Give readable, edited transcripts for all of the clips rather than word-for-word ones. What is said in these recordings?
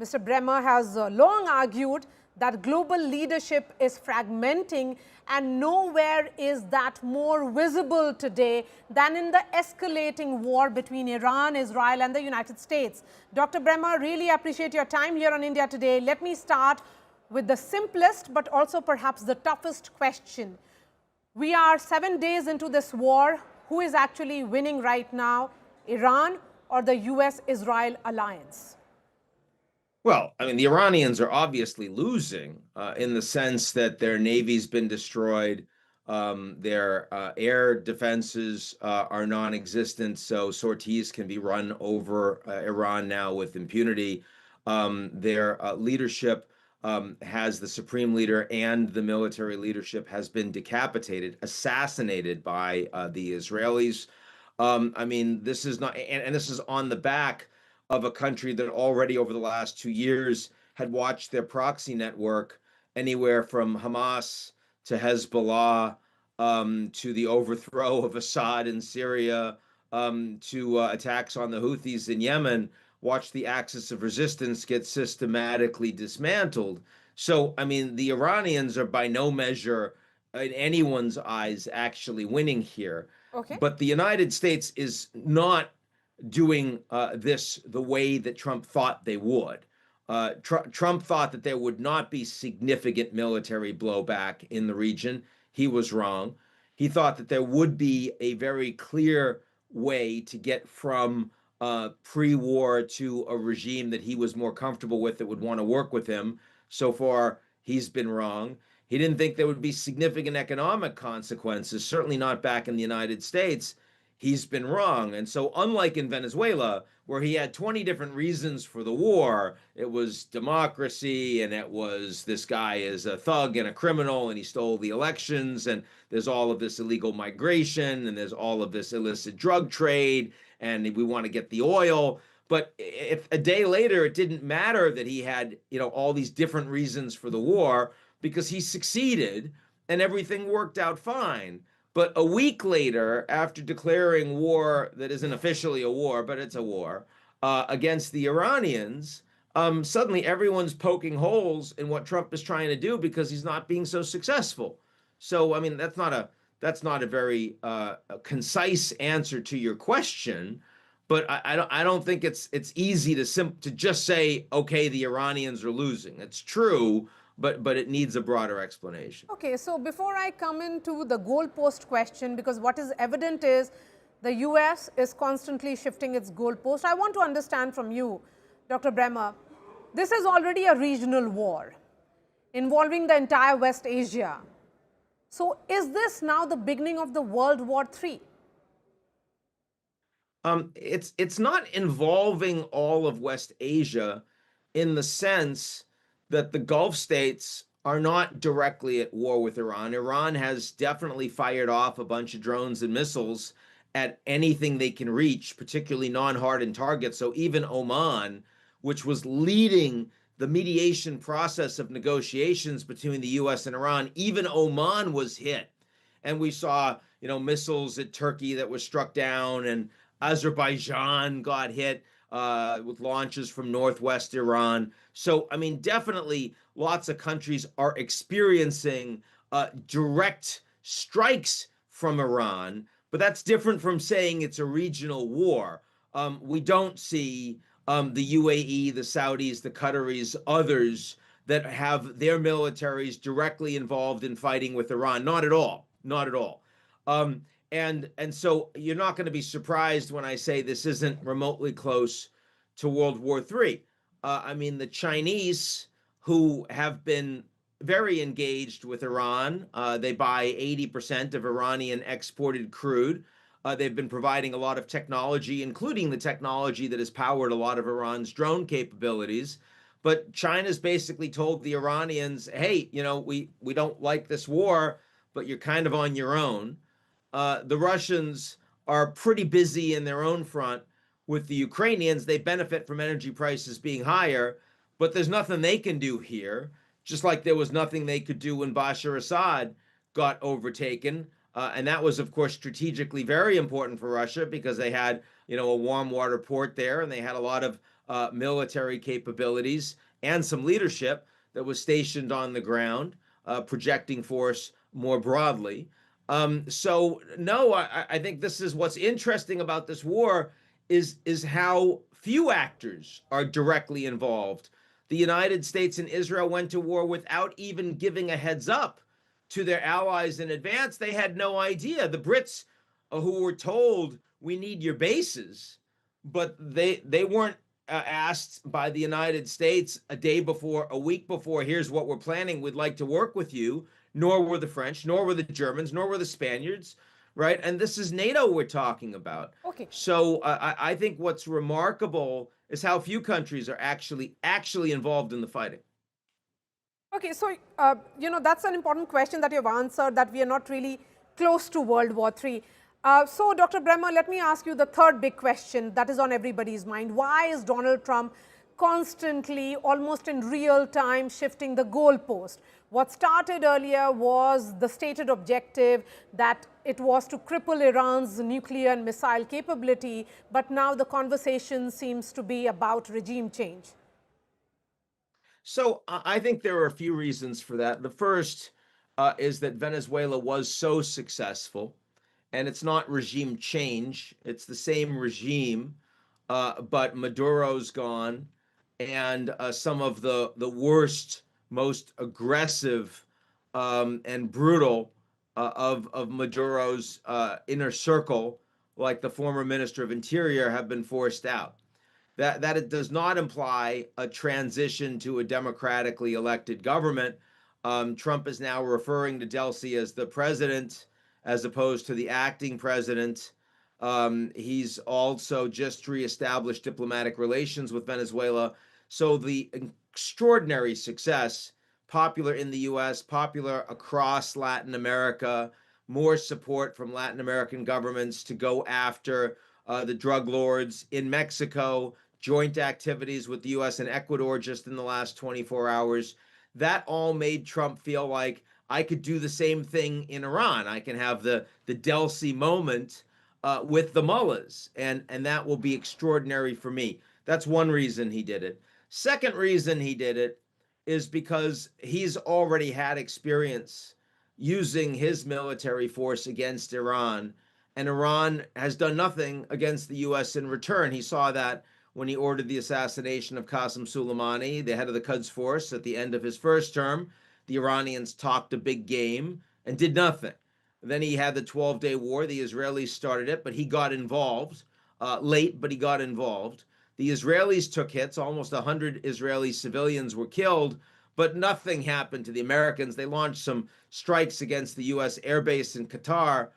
Mr. Bremmer has long argued that global leadership is fragmenting, and nowhere is that more visible today than in the escalating war between Iran, Israel, and the United States. Dr. Bremmer, really appreciate your time here on India Today. Let me start with the simplest but also perhaps the toughest question. We are 7 days into this war. Who is actually winning right now, Iran or the US-Israel alliance? Well, I mean, the Iranians are obviously losing in the sense that their navy's been destroyed. Their air defenses are non-existent, so sorties can be run over Iran now with impunity. Their leadership has the supreme leader and the military leadership has been decapitated, assassinated by the Israelis. I mean, this is not, and this is on the back of a country that already over the last 2 years had watched their proxy network anywhere from Hamas to Hezbollah to the overthrow of Assad in Syria to attacks on the Houthis in Yemen, watch the axis of resistance get systematically dismantled. So, I mean, the Iranians are by no measure in anyone's eyes actually winning here. Okay. But the United States is not doing this the way that Trump thought they would. Trump thought that there would not be significant military blowback in the region. He was wrong. He thought that there would be a very clear way to get from pre-war to a regime that he was more comfortable with, that would want to work with him. So far, he's been wrong. He didn't think there would be significant economic consequences, certainly not back in the United States. He's been wrong. And so unlike in Venezuela, where he had 20 different reasons for the war, it was democracy, and it was this guy is a thug and a criminal, and he stole the elections, and there's all of this illegal migration, and there's all of this illicit drug trade, and we want to get the oil. But if a day later, it didn't matter that he had, all these different reasons for the war, because he succeeded and everything worked out fine. But a week later, after declaring war that isn't officially a war, but it's a war, against the Iranians, suddenly everyone's poking holes in what Trump is trying to do because he's not being so successful. So, I mean, that's not a very concise answer to your question. But I don't think it's easy to just say, okay, the Iranians are losing. It's true, but it needs a broader explanation. Okay, so before I come into the goalpost question, because what is evident is the US is constantly shifting its goalpost, I want to understand from you, Dr. Bremmer, this is already a regional war involving the entire West Asia. So is this now the beginning of the World War III? It's not involving all of West Asia in the sense that the Gulf states are not directly at war with Iran. Iran has definitely fired off a bunch of drones and missiles at anything they can reach, particularly non-hardened targets. So even Oman, which was leading the mediation process of negotiations between the US and Iran, even Oman was hit. And we saw, missiles at Turkey that were struck down, and Azerbaijan got hit with launches from northwest Iran. So, I mean, definitely lots of countries are experiencing direct strikes from Iran, but that's different from saying it's a regional war. We don't see the UAE, the Saudis, the Qataris, others that have their militaries directly involved in fighting with Iran. Not at all. Not at all. And so you're not going to be surprised when I say this isn't remotely close to World War III. I mean, the Chinese, who have been very engaged with Iran, they buy 80% of Iranian exported crude. They've been providing a lot of technology, including the technology that has powered a lot of Iran's drone capabilities. But China's basically told the Iranians, hey, we don't like this war, but you're kind of on your own. The Russians are pretty busy in their own front with the Ukrainians. They benefit from energy prices being higher, but there's nothing they can do here, just like there was nothing they could do when Bashar Assad got overtaken. And that was, of course, strategically very important for Russia because they had, a warm water port there, and they had a lot of military capabilities and some leadership that was stationed on the ground, projecting force more broadly. So no, I think this is what's interesting about this war is how few actors are directly involved. The United States and Israel went to war without even giving a heads up to their allies in advance. They had no idea. The Brits, who were told, we need your bases, but they weren't asked by the United States a day before, a week before, here's what we're planning, we'd like to work with you. Nor were the French, nor were the Germans, nor were the Spaniards, right? And this is NATO we're talking about. Okay. So I think what's remarkable is how few countries are actually involved in the fighting. Okay, so, that's an important question that you've answered, that we are not really close to World War III. So, Dr. Bremmer, let me ask you the third big question that is on everybody's mind. Why is Donald Trump constantly, almost in real time, shifting the goalpost? What started earlier was the stated objective that it was to cripple Iran's nuclear and missile capability, but now the conversation seems to be about regime change. So I think there are a few reasons for that. The first is that Venezuela was so successful, and it's not regime change, it's the same regime, but Maduro's gone, and some of the worst, most aggressive and brutal of Maduro's inner circle, like the former Minister of Interior, have been forced out. That it does not imply a transition to a democratically elected government. Trump is now referring to Delcy as the president as opposed to the acting president. He's also just reestablished diplomatic relations with Venezuela. So the extraordinary success, popular in the US, popular across Latin America, more support from Latin American governments to go after the drug lords in Mexico, joint activities with the US and Ecuador just in the last 24 hours. That all made Trump feel like I could do the same thing in Iran. I can have the Delcy moment with the mullahs, and that will be extraordinary for me. That's one reason he did it. Second reason he did it is because he's already had experience using his military force against Iran, and Iran has done nothing against the US in return. He saw that when he ordered the assassination of Qasem Soleimani, the head of the Quds Force, at the end of his first term. The Iranians talked a big game and did nothing. Then he had the 12-day war. The Israelis started it, but he got involved late, but he got involved. The Israelis took hits. Almost 100 Israeli civilians were killed, but nothing happened to the Americans. They launched some strikes against the US air base in Qatar,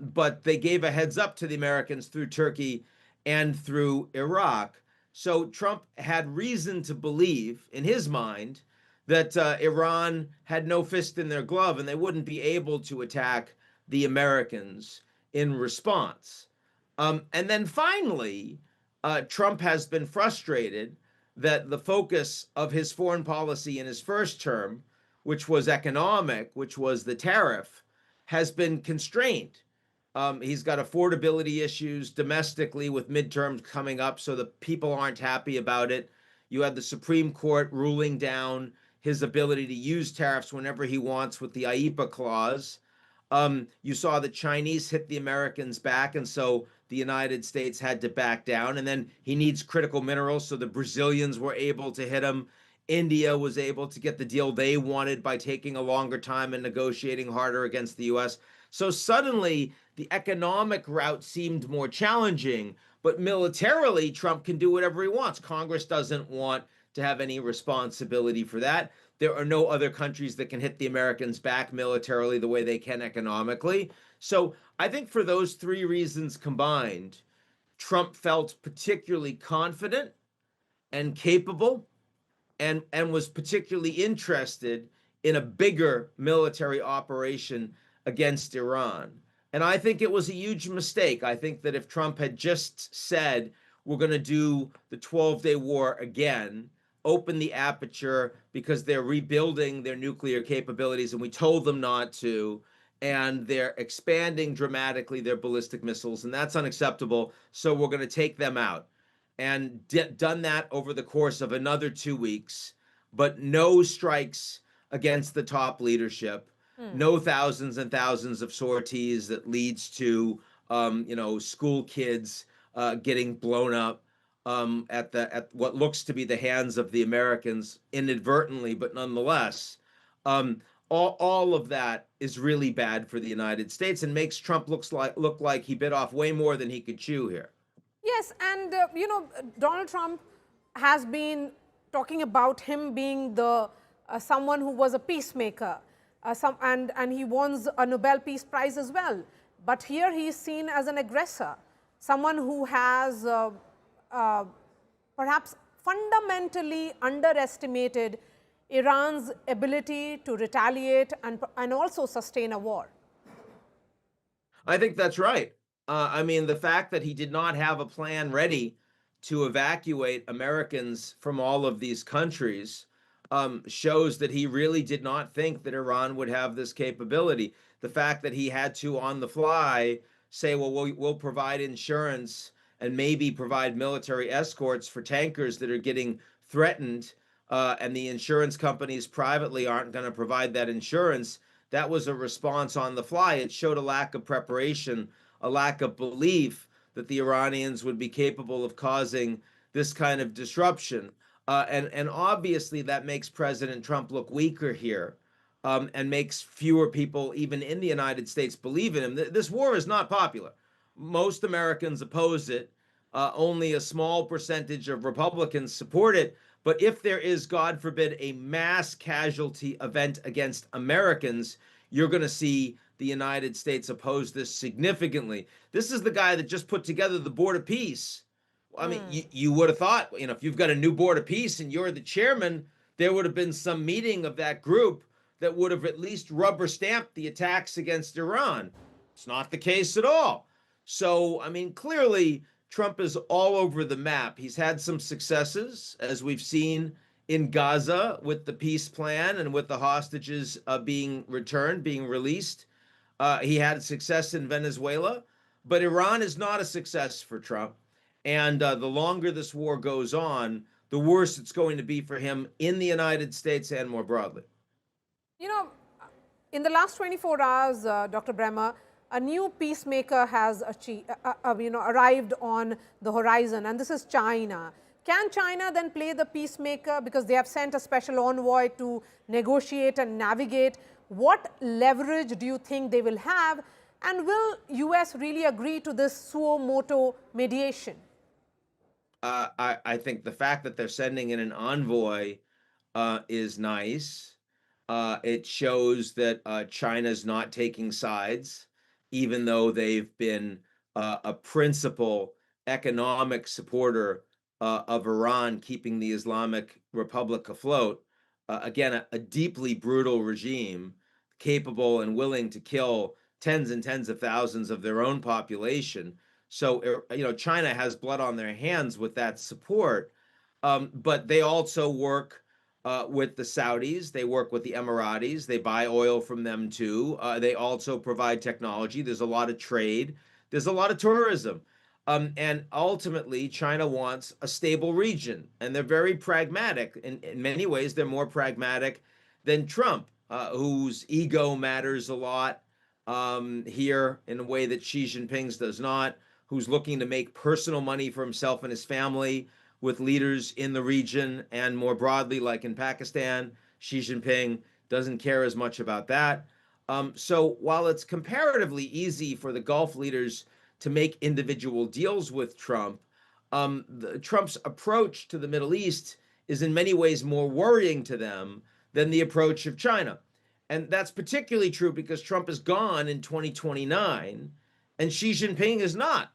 but they gave a heads up to the Americans through Turkey and through Iraq. So Trump had reason to believe, in his mind, that Iran had no fist in their glove and they wouldn't be able to attack the Americans in response. And then finally, Trump has been frustrated that the focus of his foreign policy in his first term, which was economic, which was the tariff, has been constrained. He's got affordability issues domestically with midterms coming up, so the people aren't happy about it. You had the Supreme Court ruling down his ability to use tariffs whenever he wants with the IEEPA clause. You saw the Chinese hit the Americans back, and so the United States had to back down. And then he needs critical minerals, so the Brazilians were able to hit him. India was able to get the deal they wanted by taking a longer time and negotiating harder against the US. So suddenly, the economic route seemed more challenging, but militarily, Trump can do whatever he wants. Congress doesn't want to have any responsibility for that. There are no other countries that can hit the Americans back militarily the way they can economically. So I think for those three reasons combined, Trump felt particularly confident and capable and was particularly interested in a bigger military operation against Iran. And I think it was a huge mistake. I think that if Trump had just said, we're going to do the 12-day war again, open the aperture because they're rebuilding their nuclear capabilities and we told them not to, and they're expanding dramatically their ballistic missiles, and that's unacceptable, so we're going to take them out. and done that over the course of another 2 weeks, but no strikes against the top leadership, no thousands and thousands of sorties that leads to school kids getting blown up at what looks to be the hands of the Americans inadvertently, but nonetheless. All of that is really bad for the United States and makes Trump look like he bit off way more than he could chew here. Yes, and Donald Trump has been talking about him being the someone who was a peacemaker, and he wants a Nobel Peace Prize as well. But here he is seen as an aggressor, someone who has perhaps fundamentally underestimated Iran's ability to retaliate and also sustain a war. I think that's right. I mean, the fact that he did not have a plan ready to evacuate Americans from all of these countries shows that he really did not think that Iran would have this capability. The fact that he had to, on the fly, say, well, we'll provide insurance and maybe provide military escorts for tankers that are getting threatened, and the insurance companies privately aren't going to provide that insurance. That was a response on the fly. It showed a lack of preparation, a lack of belief that the Iranians would be capable of causing this kind of disruption. And obviously that makes President Trump look weaker here, and makes fewer people, even in the United States, believe in him. This war is not popular. Most Americans oppose it. Only a small percentage of Republicans support it. But if there is, God forbid, a mass casualty event against Americans, you're going to see the United States oppose this significantly. This is the guy that just put together the Board of Peace. I mean, you would have thought, if you've got a new Board of Peace and you're the chairman, there would have been some meeting of that group that would have at least rubber stamped the attacks against Iran. It's not the case at all. So, I mean, clearly, Trump is all over the map. He's had some successes, as we've seen in Gaza with the peace plan and with the hostages being returned, being released. He had success in Venezuela, but Iran is not a success for Trump. And the longer this war goes on, the worse it's going to be for him in the United States and more broadly. In the last 24 hours, Dr. Bremmer, a new peacemaker has arrived on the horizon, and this is China. Can China then play the peacemaker because they have sent a special envoy to negotiate and navigate? What leverage do you think they will have, and will US really agree to this suo motu mediation? I think the fact that they're sending in an envoy is nice. It shows that China's not taking sides, even though they've been a principal economic supporter of Iran, keeping the Islamic Republic afloat. Again, a deeply brutal regime, capable and willing to kill tens and tens of thousands of their own population. So, China has blood on their hands with that support, but they also work with the Saudis. They work with the Emiratis. They buy oil from them too. They also provide technology. There's a lot of trade. There's a lot of tourism. And ultimately, China wants a stable region. And they're very pragmatic. In many ways, they're more pragmatic than Trump, whose ego matters a lot here in a way that Xi Jinping's does not, who's looking to make personal money for himself and his family with leaders in the region and more broadly, like in Pakistan. Xi Jinping doesn't care as much about that. So while it's comparatively easy for the Gulf leaders to make individual deals with Trump, Trump's approach to the Middle East is in many ways more worrying to them than the approach of China. And that's particularly true because Trump is gone in 2029 and Xi Jinping is not.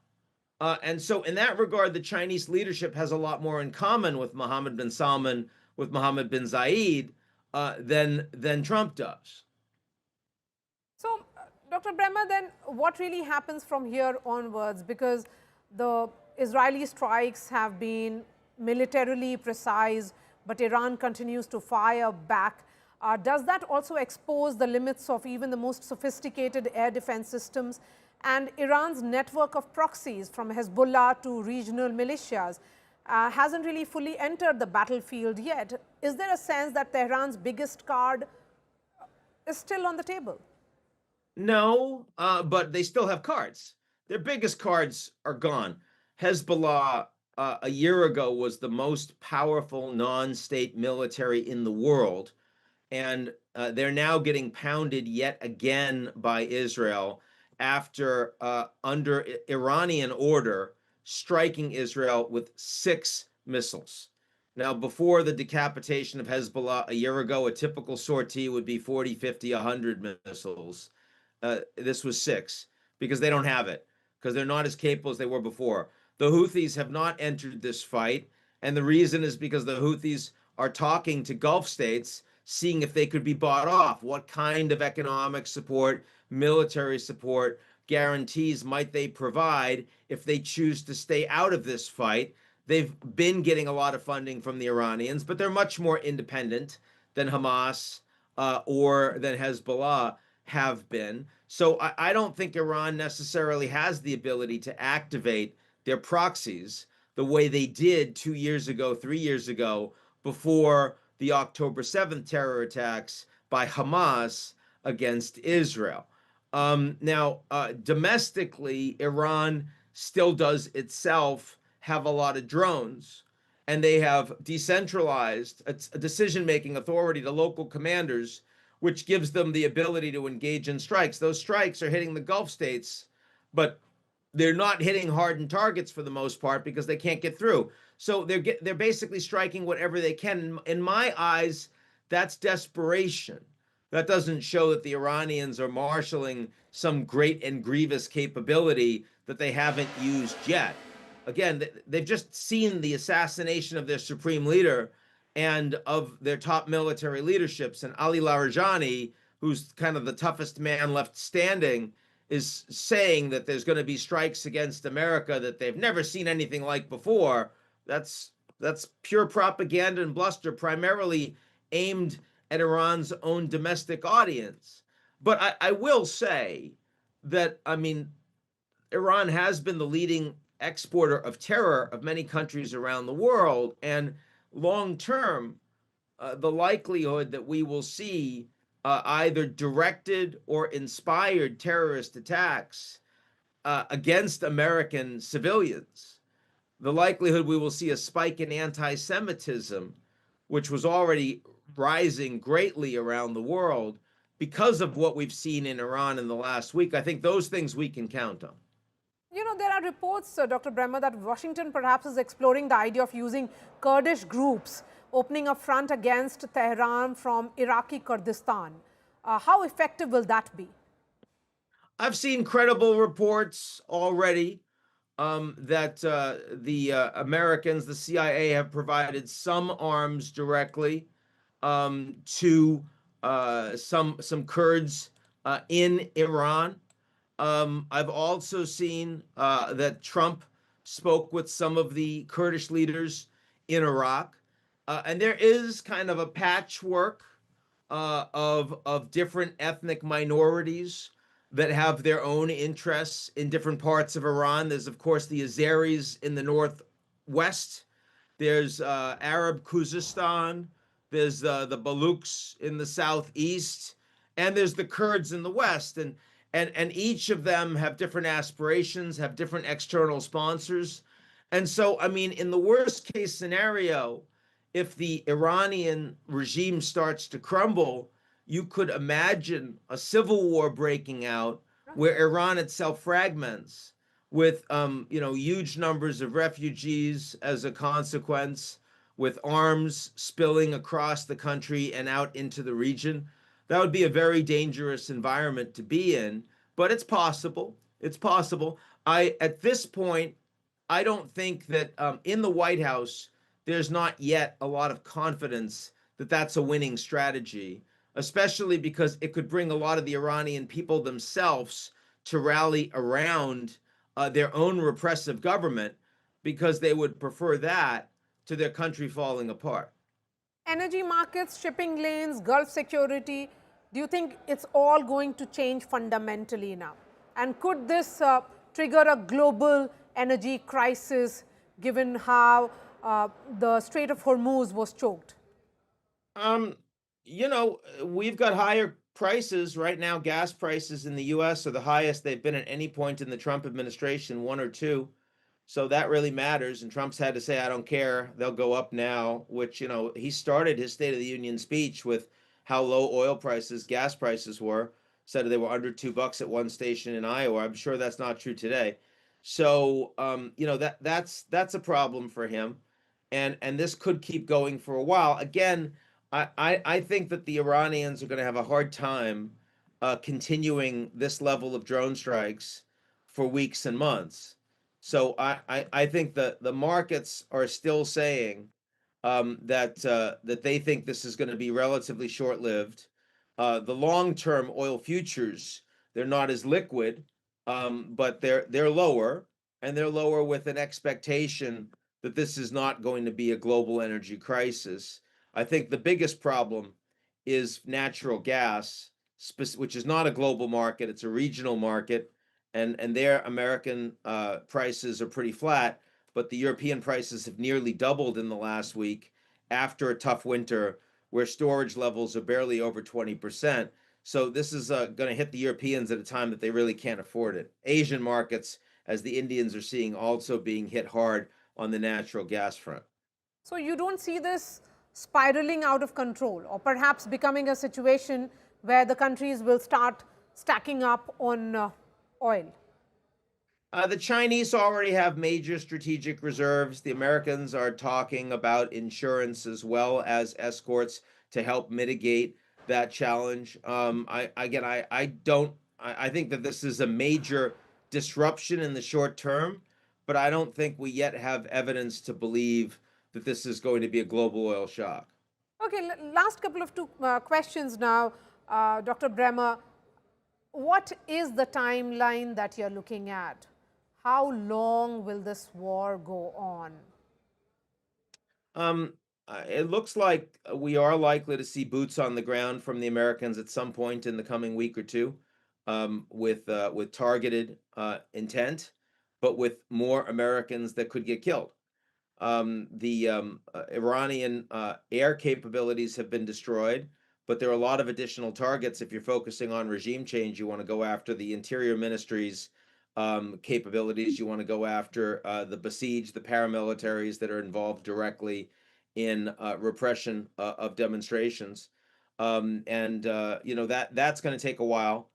And so in that regard, the Chinese leadership has a lot more in common with Mohammed bin Salman, with Mohammed bin Zayed, than Trump does. So, Dr. Bremmer, then what really happens from here onwards? Because the Israeli strikes have been militarily precise, but Iran continues to fire back. Does that also expose the limits of even the most sophisticated air defense systems and Iran's network of proxies from Hezbollah to regional militias? hasn't really fully entered the battlefield yet. Is there a sense that Tehran's biggest card is still on the table? No, but they still have cards. Their biggest cards are gone. Hezbollah a year ago was the most powerful non-state military in the world, and they're now getting pounded yet again by Israel after, under Iranian order, striking Israel with 6 missiles. Now, before the decapitation of Hezbollah a year ago, a typical sortie would be 40, 50, 100 missiles. This was 6 because they don't have it, because they're not as capable as they were before. The Houthis have not entered this fight, and the reason is because the Houthis are talking to Gulf states, seeing if they could be bought off. What kind of economic support, military support, guarantees might they provide if they choose to stay out of this fight? They've been getting a lot of funding from the Iranians, but they're much more independent than Hamas or than Hezbollah have been. So I don't think Iran necessarily has the ability to activate their proxies the way they did 2 years ago, 3 years ago, before the October 7th terror attacks by Hamas against Israel. Now, domestically, Iran still does itself have a lot of drones, and they have decentralized a decision-making authority to local commanders, which gives them the ability to engage in strikes. Those strikes are hitting the Gulf states, but they're not hitting hardened targets for the most part because they can't get through. So they're basically striking whatever they can. In my eyes, that's desperation. That doesn't show that the Iranians are marshaling some great and grievous capability that they haven't used yet. Again, they've just seen the assassination of their supreme leader and of their top military leaderships. And Ali Larijani, who's kind of the toughest man left standing, is saying that there's going to be strikes against America that they've never seen anything like before. That's pure propaganda and bluster, primarily aimed at Iran's own domestic audience. But I will say that, I mean, Iran has been the leading exporter of terror of many countries around the world. And long term, the likelihood that we will see either directed or inspired terrorist attacks against American civilians, the likelihood we will see a spike in anti-Semitism, which was already rising greatly around the world because of what we've seen in Iran in the last week, I think those things we can count on. You know, there are reports, Dr. Bremmer, that Washington perhaps is exploring the idea of using Kurdish groups opening a front against Tehran from Iraqi Kurdistan. How effective will that be? I've seen credible reports already that the Americans, the CIA, have provided some arms directly to some Kurds in Iran. I've also seen that Trump spoke with some of the Kurdish leaders in Iraq. And there is kind of a patchwork of different ethnic minorities that have their own interests in different parts of Iran. There's, of course, the Azeris in the northwest. There's Arab Khuzestan. There's the Baluchs in the southeast. And there's the Kurds in the west. And each of them have different aspirations, have different external sponsors. And so, I mean, in the worst case scenario, if the Iranian regime starts to crumble, you could imagine a civil war breaking out where Iran itself fragments with, huge numbers of refugees as a consequence, with arms spilling across the country and out into the region. That would be a very dangerous environment to be in, but it's possible. It's possible. At this point, I don't think that in the White House, there's not yet a lot of confidence that that's a winning strategy, especially because it could bring a lot of the Iranian people themselves to rally around their own repressive government, because they would prefer that to their country falling apart. Energy markets, shipping lanes, Gulf security, do you think it's all going to change fundamentally now? And could this trigger a global energy crisis, given how the Strait of Hormuz was choked? Um, we've got higher prices right now. Gas prices in the US are the highest they've been at any point in the Trump administration, one or two. So that really matters. And Trump's had to say, I don't care. They'll go up now, which, he started his State of the Union speech with how low oil prices, gas prices were, said they were under $2 at one station in Iowa. I'm sure that's not true today. So, that's a problem for him. And this could keep going for a while. Again, I think that the Iranians are going to have a hard time continuing this level of drone strikes for weeks and months. So I think the markets are still saying that they think this is going to be relatively short-lived. The long-term oil futures, they're not as liquid, but they're lower, and they're lower with an expectation that this is not going to be a global energy crisis. I think the biggest problem is natural gas, which is not a global market, it's a regional market, and their American prices are pretty flat, but the European prices have nearly doubled in the last week after a tough winter where storage levels are barely over 20%. So this is going to hit the Europeans at a time that they really can't afford it. Asian markets, as the Indians are seeing, also being hit hard on the natural gas front. So you don't see this spiraling out of control, or perhaps becoming a situation where the countries will start stacking up on oil? The Chinese already have major strategic reserves. The Americans are talking about insurance as well as escorts to help mitigate that challenge. I think that this is a major disruption in the short term, but I don't think we yet have evidence to believe that this is going to be a global oil shock. Okay, last couple of questions now, Dr. Bremmer. What is the timeline that you're looking at? How long will this war go on? It looks like we are likely to see boots on the ground from the Americans at some point in the coming week or two, with targeted intent, but with more Americans that could get killed. The Iranian air capabilities have been destroyed, but there are a lot of additional targets. If you're focusing on regime change, you want to go after the Interior Ministry's capabilities. You want to go after the besieged, the paramilitaries that are involved directly in repression of demonstrations. That's going to take a while.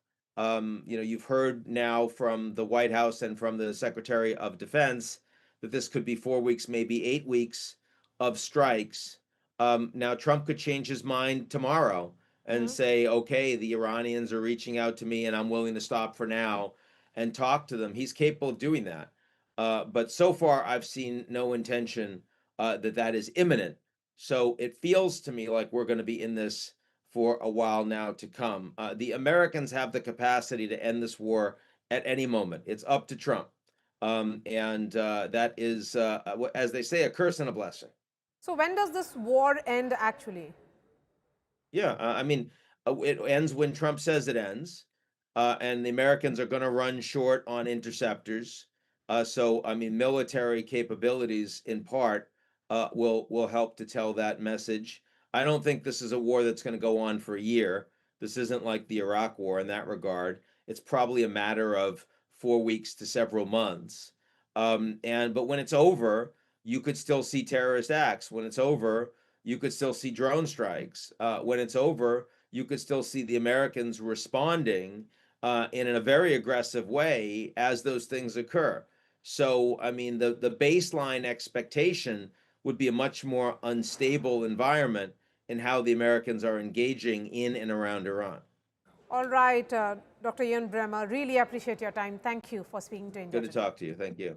You've heard now from the White House and from the Secretary of Defense that this could be 4 weeks, maybe 8 weeks of strikes. Now, Trump could change his mind tomorrow and say, okay, the Iranians are reaching out to me and I'm willing to stop for now and talk to them. He's capable of doing that. But so far, I've seen no intention that is imminent. So it feels to me like we're going to be in this for a while now to come. The Americans have the capacity to end this war at any moment. It's up to Trump. That is, as they say, a curse and a blessing. So when does this war end actually? Yeah, it ends when Trump says it ends, and the Americans are going to run short on interceptors. Military capabilities in part will help to tell that message. I don't think this is a war that's going to go on for a year. This isn't like the Iraq War in that regard. It's probably a matter of 4 weeks to several months. But when it's over, you could still see terrorist acts. When it's over, you could still see drone strikes. When it's over, you could still see the Americans responding in a very aggressive way as those things occur. So, the baseline expectation would be a much more unstable environment in how the Americans are engaging in and around Iran. All right, Dr. Ian Bremmer, really appreciate your time. Thank you for speaking to India Good to Today. talk to you. Thank you.